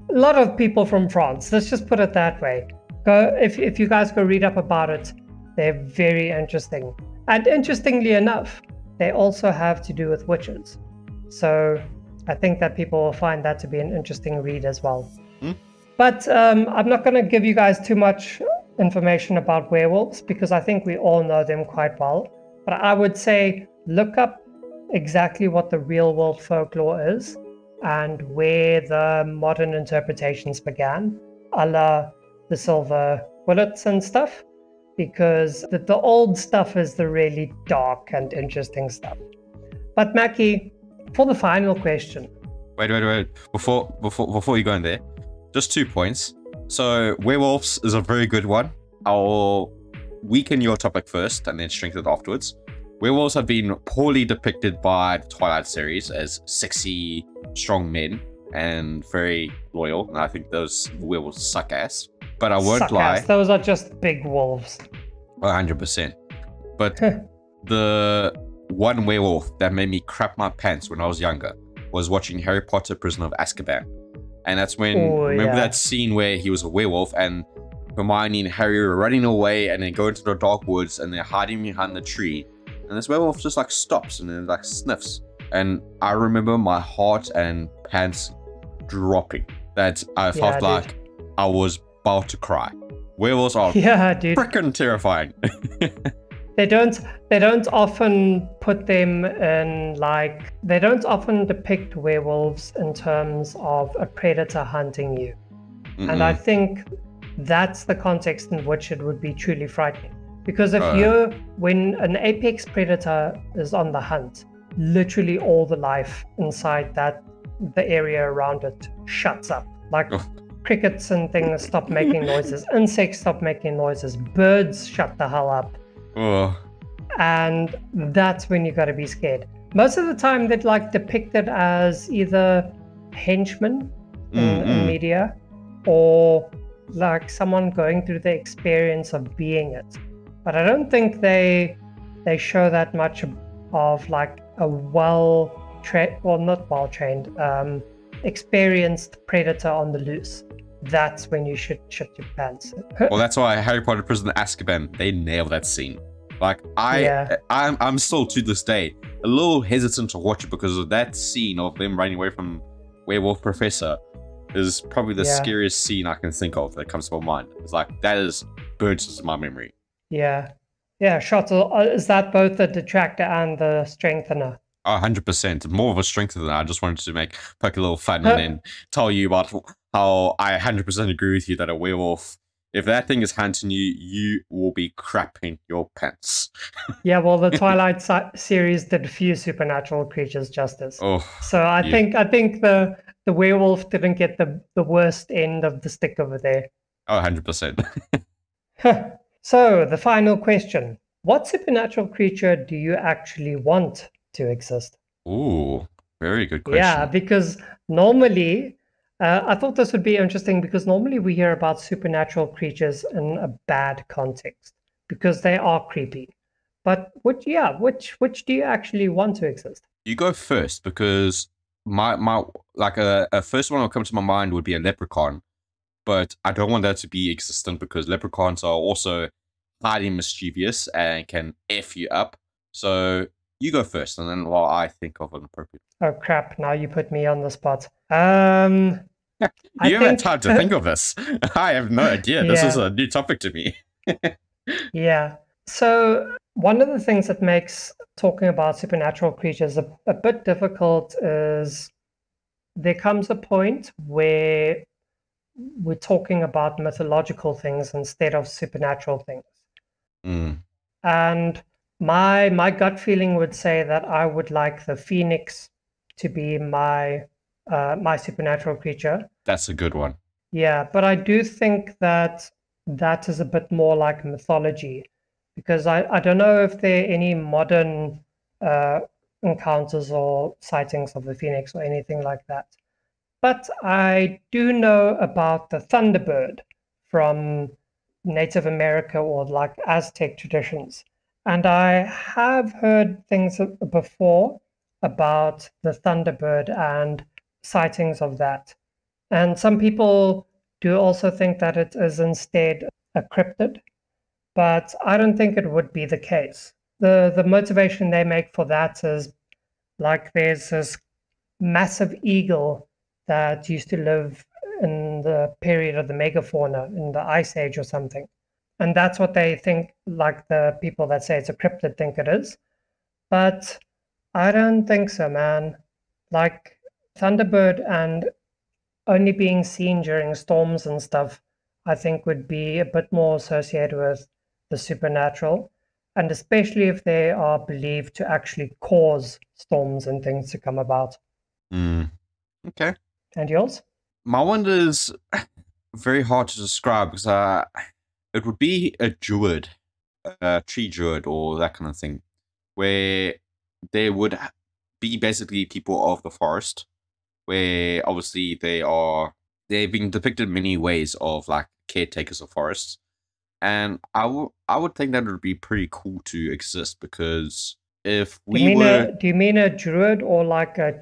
A lot of people from France, let's just put it that way. If you guys go read up about it, they're very interesting. And interestingly enough, they also have to do with witches. So I think that people will find that to be an interesting read as well. But I'm not going to give you guys too much information about werewolves, because I think we all know them quite well. But I would say look up exactly what the real world folklore is and where the modern interpretations began, a la the silver bullets and stuff, because the old stuff is the really dark and interesting stuff. But Mackie, for the final question.
Wait. Before you go in there, just 2 points. So werewolves is a very good one. I'll weaken your topic first and then strengthen it afterwards. Werewolves have been poorly depicted by the Twilight series as sexy, strong men and very loyal. And I think those werewolves suck ass. But I won't lie.
Those are just big wolves.
100%. But the one werewolf that made me crap my pants when I was younger was watching Harry Potter Prisoner of Azkaban. And that's when, remember that scene where he was a werewolf and Hermione and Harry were running away and then go into the dark woods and they're hiding behind the tree. And this werewolf just like stops and then like sniffs. And I remember my heart and pants dropping. That I felt like I was about to cry. Werewolves are freaking terrifying.
They don't often put them in like, they don't often depict werewolves in terms of a predator hunting you. And I think that's the context in which it would be truly frightening. Because when an apex predator is on the hunt, literally all the life inside the area around it shuts up. Like crickets and things stop making noises, insects stop making noises, birds shut the hell up. And that's when you gotta be scared. Most of the time they're like depicted as either henchmen in media, or like someone going through the experience of being it. But I don't think they show that much of like a not well trained, experienced predator on the loose. That's when you should shut your pants.
Well, that's why Harry Potter Prisoner of Azkaban, they nailed that scene. Like I'm still to this day a little hesitant to watch it because of that scene of them running away from Werewolf Professor is probably the scariest scene I can think of that comes to my mind. It's like that is burnt into my memory.
Yeah, Shottle, is that both the detractor and the strengthener?
100%. More of a strengthener. I just wanted to poke a little fun and then tell you about how I 100% agree with you that a werewolf If that thing is hunting you, you will be crapping your pants.
Yeah, well, the Twilight series did few supernatural creatures justice.
Oh,
So I
yeah.
think the werewolf didn't get the worst end of the stick over there.
Oh, 100%.
So the final question: what supernatural creature do you actually want to exist?
Ooh, very good question.
Yeah, because normally, I thought this would be interesting because normally we hear about supernatural creatures in a bad context because they are creepy. But which do you actually want to exist?
You go first because my like a first one that will come to my mind would be a leprechaun, but I don't want that to be existent because leprechauns are also highly mischievous and can F you up. So you go first, and then while I think of an appropriate.
Oh crap! Now you put me on the spot.
You haven't had time to think of this. I have no idea. This is a new topic to me.
Yeah. So one of the things that makes talking about supernatural creatures a bit difficult is there comes a point where we're talking about mythological things instead of supernatural things.
Mm.
And my gut feeling would say that I would like the phoenix to be my my supernatural creature.
That's a good one.
Yeah, but I do think that that is a bit more like mythology because I don't know if there are any modern encounters or sightings of the phoenix or anything like that. But I do know about the thunderbird from Native America or like Aztec traditions. And I have heard things before about the thunderbird and sightings of that. And some people do also think that it is instead a cryptid, but I don't think it would be the case. The motivation they make for that is like there's this massive eagle that used to live in the period of the megafauna in the ice age or something. And that's what they think, like the people that say it's a cryptid think it is. But I don't think so, man. Like Thunderbird and only being seen during storms and stuff, I think would be a bit more associated with the supernatural. And especially if they are believed to actually cause storms and things to come about.
Mm. Okay.
And yours?
My one is very hard to describe because it would be a druid, a tree druid, or that kind of thing, where there would be basically people of the forest, where obviously they've been depicted in many ways of like caretakers of forests, and I would think that would be pretty cool to exist because if
do you mean a druid or like a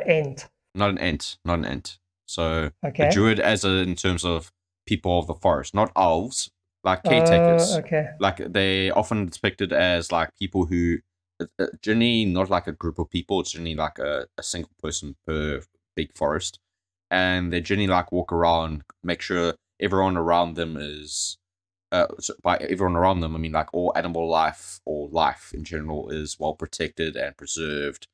ent?
Not an ent, not an ent. So
okay.
A druid in terms of people of the forest, not elves, like caretakers.
Okay.
Like they often depicted as like people who generally not like a group of people. It's generally like a single person per big forest, and they generally like walk around, make sure everyone around them is. So by everyone around them, I mean like all animal life or life in general is well protected and preserved.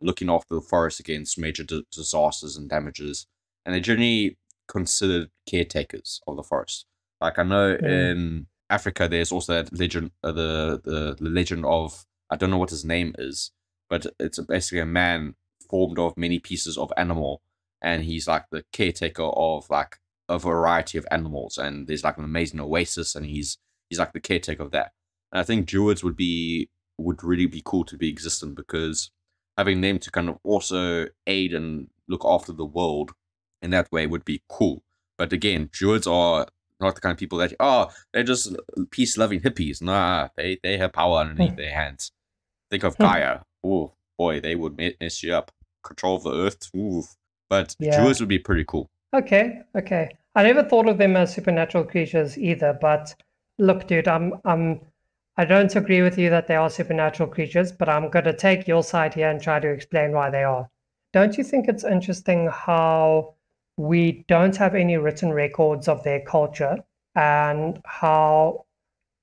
Looking after the forest against major disasters and damages, and they're generally considered caretakers of the forest. Like I know in Africa, there's also that legend, the legend of, I don't know what his name is, but it's basically a man formed of many pieces of animal, and he's like the caretaker of like a variety of animals, and there's like an amazing oasis, and he's like the caretaker of that. And I think druids would really be cool to be existent because having them to kind of also aid and look after the world in that way would be cool. But again, druids are not the kind of people that, they're just peace-loving hippies. Nah, they have power underneath their hands. Think of Gaia. Oh, boy, they would mess you up. Control of the earth. Ooh. But druids would be pretty cool.
Okay. I never thought of them as supernatural creatures either, but look, dude, I don't agree with you that they are supernatural creatures, but I'm going to take your side here and try to explain why they are. Don't you think it's interesting how we don't have any written records of their culture and how,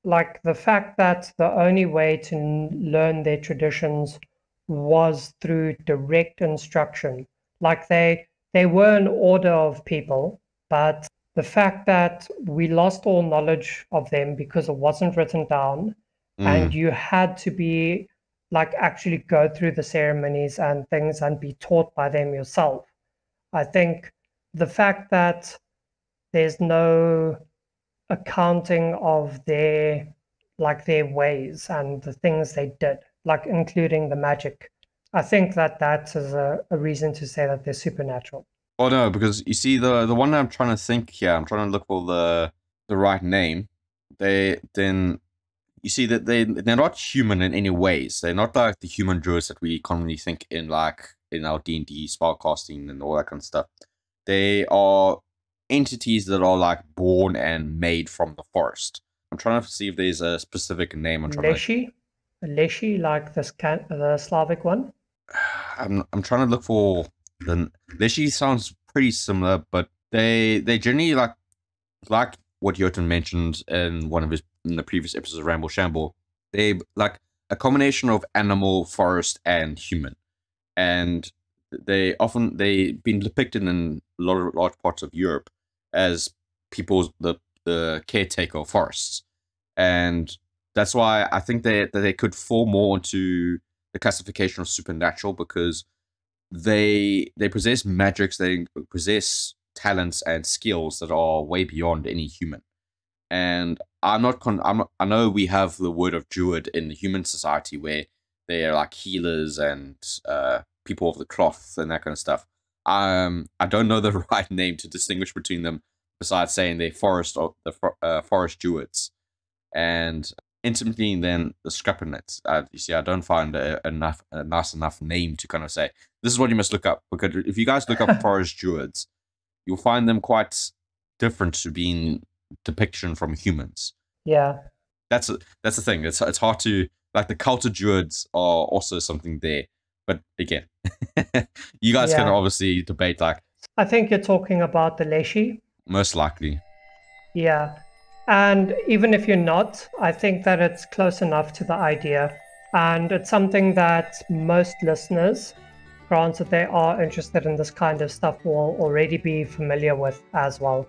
like, the fact that the only way to learn their traditions was through direct instruction? Like, they were an order of people, but the fact that we lost all knowledge of them because it wasn't written down, and you had to be like actually go through the ceremonies and things and be taught by them yourself. I think the fact that there's no accounting of their ways and the things they did, like including the magic, I think that is a reason to say that they're supernatural.
Oh no, because you see the one that I'm trying to think here, I'm trying to look for the right name. You see that they're not human in any ways. They're not like the human druids that we commonly think in our D&D spellcasting and all that kind of stuff. They are entities that are like born and made from the forest. I'm trying to see if there's a specific name.
Leshy, like the Slavic one.
I'm trying to look for the Leshy. Sounds pretty similar, but they generally like what Jotun mentioned in the previous episodes of Ramble Shamble. They like a combination of animal, forest, and human, and they've been depicted in large parts of Europe as the caretaker of forests, and that's why I think that they could fall more into the classification of supernatural, because they possess magics, they possess talents and skills that are way beyond any human. And I know we have the word of druid in the human society where they are like healers and people of the cloth and that kind of stuff. I don't know the right name to distinguish between them besides saying they're forest druids. And intimately then the scrapinets. You see, I don't find a nice enough name to kind of say this is what you must look up, because if you guys look up forest druids, you'll find them quite different to being depiction from humans.
Yeah,
that's the thing. It's hard to, like, the culture druids are also something there, but again, you guys can obviously debate. Like,
I think you're talking about the Leshy.
Most likely.
Yeah. And even if you're not, I think that it's close enough to the idea. And it's something that most listeners, granted they are interested in this kind of stuff, will already be familiar with as well.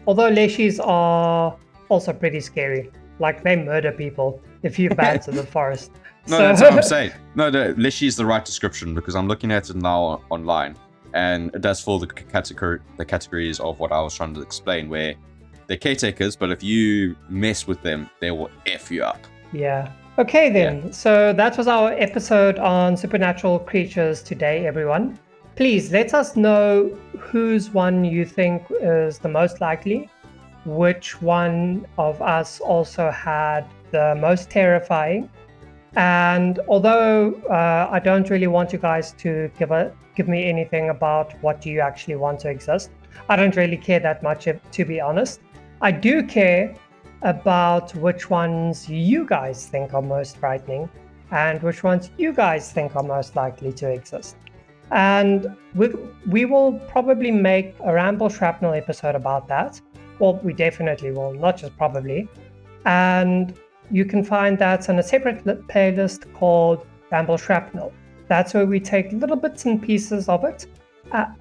Although Leshies are also pretty scary. Like, they murder people if you banter the forest.
No, that's what I'm saying. No, Leshy is the right description, because I'm looking at it now online, and it does fall the categories of what I was trying to explain, where they're caretakers, but if you mess with them, they will F you up.
Yeah. Okay then, So that was our episode on supernatural creatures today, everyone. Please let us know whose one you think is the most likely, which one of us also had the most terrifying. And although I don't really want you guys to give me anything about what you actually want to exist, I don't really care that much, to be honest. I do care about which ones you guys think are most frightening and which ones you guys think are most likely to exist. And we will probably make a Ramble Shrapnel episode about that. Well, we definitely will, not just probably. And you can find that in a separate playlist called Ramble Shrapnel. That's where we take little bits and pieces of it,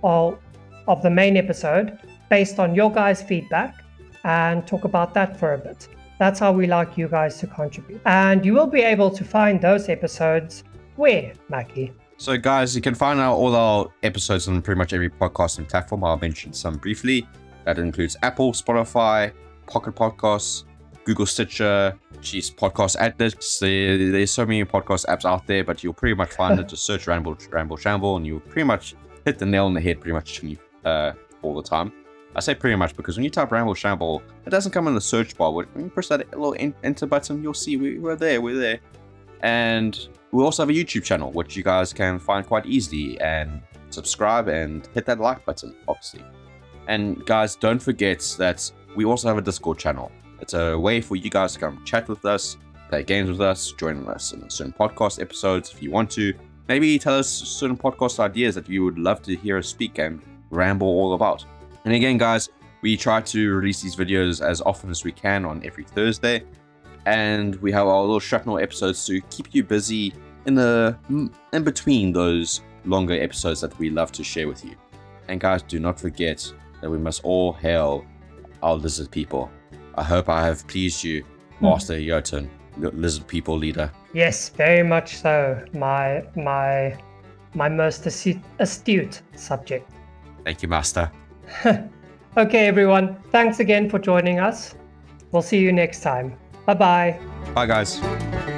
of the main episode, based on your guys' feedback, and talk about that for a bit. That's how we like you guys to contribute. And you will be able to find those episodes where, Mackie?
So guys, you can find out all our episodes on pretty much every podcasting platform. I'll mention some briefly. That includes Apple, Spotify, Pocket Podcasts, Google Stitcher, Podcast Addicts. There's so many podcast apps out there, but you'll pretty much find it. Just search Ramble Shamble, and you'll pretty much hit the nail on the head pretty much all the time. I say pretty much because when you type Ramble Shamble, it doesn't come in the search bar. When you press that little enter button, you'll see we're there. And we also have a YouTube channel, which you guys can find quite easily, and subscribe and hit that like button, obviously. And guys, don't forget that we also have a Discord channel. It's a way for you guys to come chat with us, play games with us, join us in certain podcast episodes if you want to. Maybe tell us certain podcast ideas that you would love to hear us speak and ramble all about. And again, guys, we try to release these videos as often as we can on every Thursday. And we have our little shrapnel episodes to keep you busy in between those longer episodes that we love to share with you. And guys, do not forget that we must all hail our lizard people. I hope I have pleased you, Master Jotun, lizard people leader.
Yes, very much so. My most astute subject.
Thank you, Master.
Okay, everyone. Thanks again for joining us. We'll see you next time. Bye-bye.
Bye, guys.